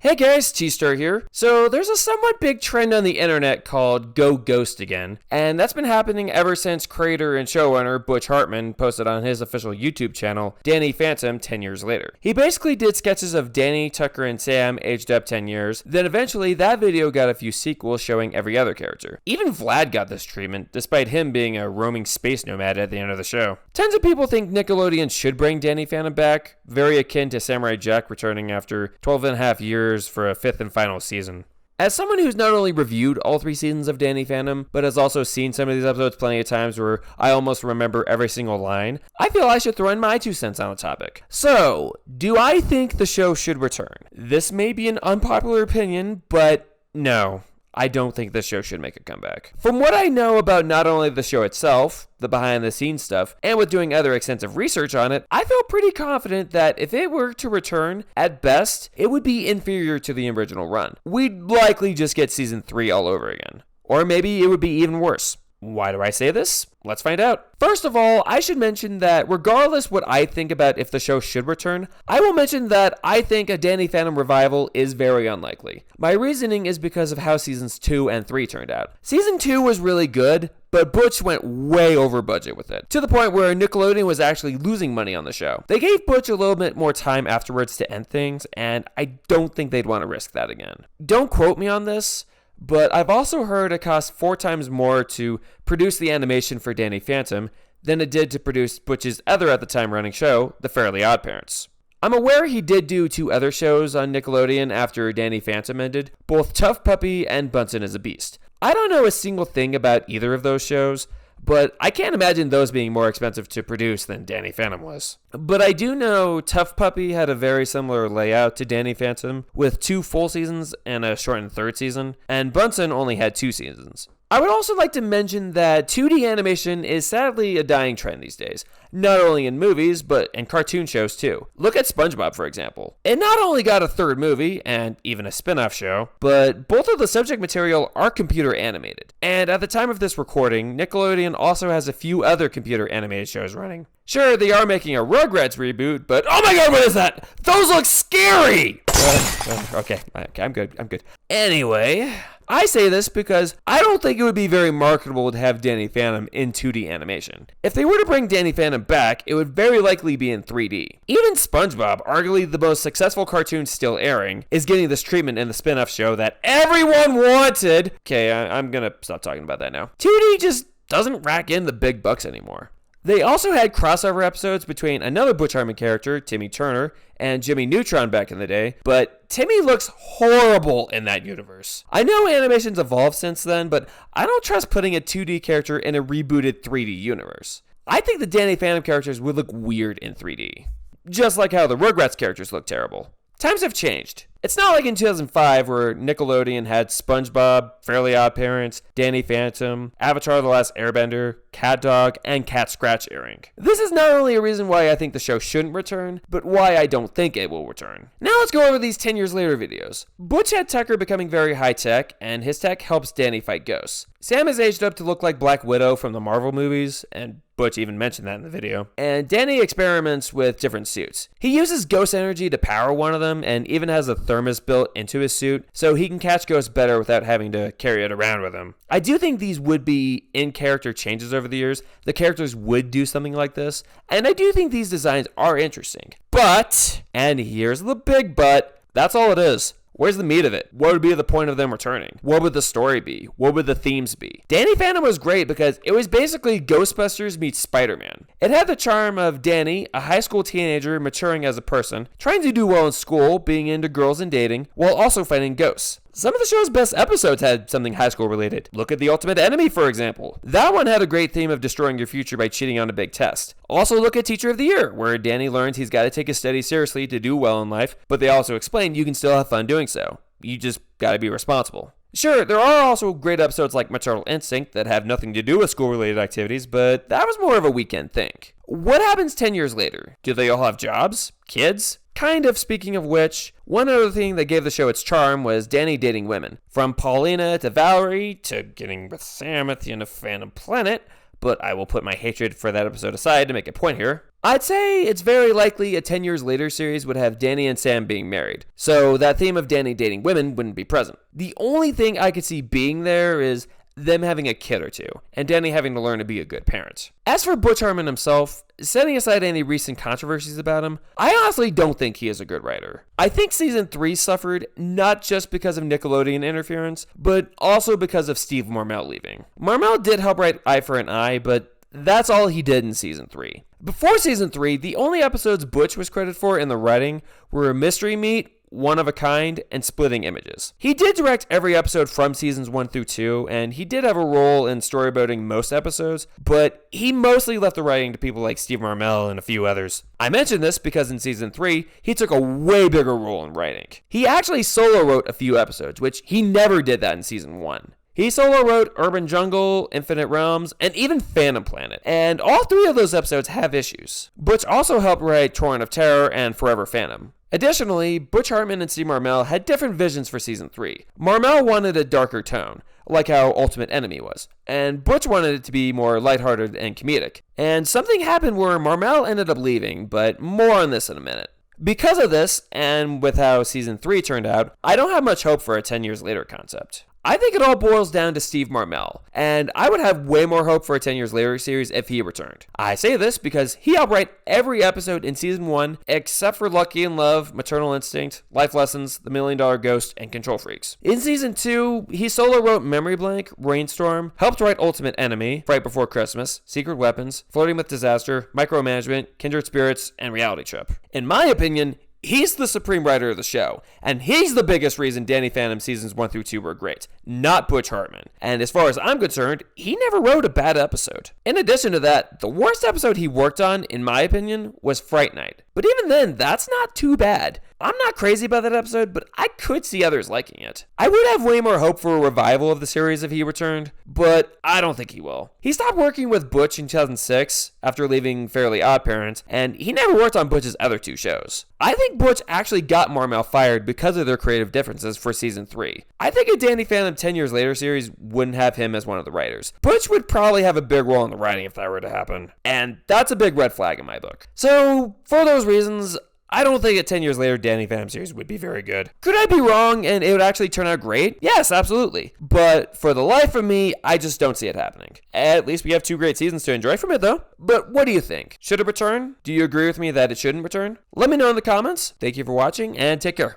Hey guys, T-Star here. So there's a somewhat big trend on the internet called Go Ghost Again, and that's been happening ever since creator and showrunner Butch Hartman posted on his official YouTube channel, Danny Phantom 10 years later. He basically did sketches of Danny, Tucker, and Sam aged up 10 years, then eventually that video got a few sequels showing every other character. Even Vlad got this treatment, despite him being a roaming space nomad at the end of the show. Tons of people think Nickelodeon should bring Danny Phantom back, very akin to Samurai Jack returning after 12 and a half years for a fifth and final season. As someone who's not only reviewed all 3 seasons of Danny Phantom, but has also seen some of these episodes plenty of times where I almost remember every single line, I feel I should throw in my 2 cents on the topic. So, do I think the show should return? This may be an unpopular opinion, but no. I don't think this show should make a comeback. From what I know about not only the show itself, the behind the scenes stuff, and with doing other extensive research on it, I feel pretty confident that if it were to return, at best, it would be inferior to the original run. We'd likely just get season 3 all over again. Or maybe it would be even worse. Why do I say this? Let's find out. First of all, I should mention that regardless what I think about if the show should return, I will mention that I think a Danny Phantom revival is very unlikely. My reasoning is because of how seasons 2 and 3 turned out. Season 2 was really good, but Butch went way over budget with it, to the point where Nickelodeon was actually losing money on the show. They gave Butch a little bit more time afterwards to end things, and I don't think they'd want to risk that again. Don't quote me on this, but I've also heard it cost 4 times more to produce the animation for Danny Phantom than it did to produce Butch's other at the time running show, The Fairly OddParents. I'm aware he did do 2 other shows on Nickelodeon after Danny Phantom ended, both Tough Puppy and Bunsen is a Beast. I don't know a single thing about either of those shows, but I can't imagine those being more expensive to produce than Danny Phantom was. But I do know Tough Puppy had a very similar layout to Danny Phantom, with 2 full seasons and a shortened 3rd season, and Bunsen only had 2 seasons. I would also like to mention that 2D animation is sadly a dying trend these days, not only in movies, but in cartoon shows too. Look at SpongeBob, for example. It not only got a 3rd movie, and even a spin-off show, but both of the subject material are computer animated. And at the time of this recording, Nickelodeon also has a few other computer animated shows running. Sure, they are making a Rugrats reboot, but oh my god, what is that? Those look scary! Okay, I'm good. Anyway, I say this because I don't think it would be very marketable to have Danny Phantom in 2D animation. If they were to bring Danny Phantom back, it would very likely be in 3D. Even SpongeBob, arguably the most successful cartoon still airing, is getting this treatment in the spin-off show that everyone wanted. Okay, I'm gonna stop talking about that now. 2D just doesn't rack in the big bucks anymore. They also had crossover episodes between another Butch Hartman character, Timmy Turner, and Jimmy Neutron back in the day, but Timmy looks horrible in that universe. I know animation's evolved since then, but I don't trust putting a 2D character in a rebooted 3D universe. I think the Danny Phantom characters would look weird in 3D, just like how the Rugrats characters look terrible. Times have changed. It's not like in 2005 where Nickelodeon had SpongeBob, Fairly OddParents, Danny Phantom, Avatar The Last Airbender, Cat Dog, and Cat Scratch airing. This is not only a reason why I think the show shouldn't return, but why I don't think it will return. Now let's go over these 10 years later videos. Butch had Tucker becoming very high tech, and his tech helps Danny fight ghosts. Sam is aged up to look like Black Widow from the Marvel movies, and Butch even mentioned that in the video. And Danny experiments with different suits. He uses ghost energy to power one of them, and even has a thermos built into his suit, so he can catch ghosts better without having to carry it around with him. I do think these would be in-character changes over the years. The characters would do something like this, and I do think these designs are interesting. But, and here's the big but, that's all it is. Where's the meat of it? What would be the point of them returning? What would the story be? What would the themes be? Danny Phantom was great because it was basically Ghostbusters meets Spider-Man. It had the charm of Danny, a high school teenager maturing as a person, trying to do well in school, being into girls and dating, while also fighting ghosts. Some of the show's best episodes had something high school related. Look at The Ultimate Enemy, for example. That one had a great theme of destroying your future by cheating on a big test. Also look at Teacher of the Year, where Danny learns he's got to take his studies seriously to do well in life, but they also explain you can still have fun doing so. You just gotta be responsible. Sure, there are also great episodes like Maternal Instinct that have nothing to do with school-related activities, but that was more of a weekend thing. What happens 10 years later? Do they all have jobs? Kids? Kind of, speaking of which, one other thing that gave the show its charm was Danny dating women. From Paulina to Valerie to getting with Sam at the end of Phantom Planet, but I will put my hatred for that episode aside to make a point here. I'd say it's very likely a 10 Years Later series would have Danny and Sam being married, so that theme of Danny dating women wouldn't be present. The only thing I could see being there is them having a kid or two, and Danny having to learn to be a good parent. As for Butch Hartman himself, setting aside any recent controversies about him, I honestly don't think he is a good writer. I think season 3 suffered not just because of Nickelodeon interference, but also because of Steve Marmel leaving. Marmel did help write Eye for an Eye, but that's all he did in season 3. Before season 3, the only episodes Butch was credited for in the writing were Mystery Meat, One of a Kind, and Splitting Images. He did direct every episode from seasons 1 through 2, and he did have a role in storyboarding most episodes, but he mostly left the writing to people like Steve Marmel and a few others. I mention this because in season 3, he took a way bigger role in writing. He actually solo wrote a few episodes, which he never did that in season 1. He solo wrote Urban Jungle, Infinite Realms, and even Phantom Planet, and all 3 of those episodes have issues. Butch also helped write Torrent of Terror and Forever Phantom. Additionally, Butch Hartman and Steve Marmel had different visions for season 3. Marmel wanted a darker tone, like how Ultimate Enemy was, and Butch wanted it to be more lighthearted and comedic. And something happened where Marmel ended up leaving, but more on this in a minute. Because of this, and with how season 3 turned out, I don't have much hope for a 10 Years Later concept. I think it all boils down to Steve Marmel, and I would have way more hope for a 10 Years Later series if he returned. I say this because he helped write every episode in season 1 except for Lucky in Love, Maternal Instinct, Life Lessons, The $1 Million Ghost, and Control Freaks. In season 2, he solo wrote Memory Blank, Rainstorm, helped write Ultimate Enemy, Right Before Christmas, Secret Weapons, Flirting with Disaster, Micromanagement, Kindred Spirits, and Reality Trip. In my opinion, he's the supreme writer of the show, and he's the biggest reason Danny Phantom seasons 1 through 2 were great, not Butch Hartman. And as far as I'm concerned, he never wrote a bad episode. In addition to that, the worst episode he worked on, in my opinion, was Fright Night. But even then, that's not too bad. I'm not crazy about that episode, but I could see others liking it. I would have way more hope for a revival of the series if he returned, but I don't think he will. He stopped working with Butch in 2006 after leaving Fairly Odd Parents, and he never worked on Butch's other 2 shows. I think Butch actually got Marmel fired because of their creative differences for season 3. I think a Danny Phantom 10 Years Later series wouldn't have him as one of the writers. Butch would probably have a big role in the writing if that were to happen, and that's a big red flag in my book. So, for those reasons, I don't think a 10 Years Later Danny Phantom series would be very good. Could I be wrong and it would actually turn out great? Yes, absolutely. But for the life of me, I just don't see it happening. At least we have 2 great seasons to enjoy from it though. But what do you think? Should it return? Do you agree with me that it shouldn't return? Let me know in the comments. Thank you for watching and take care.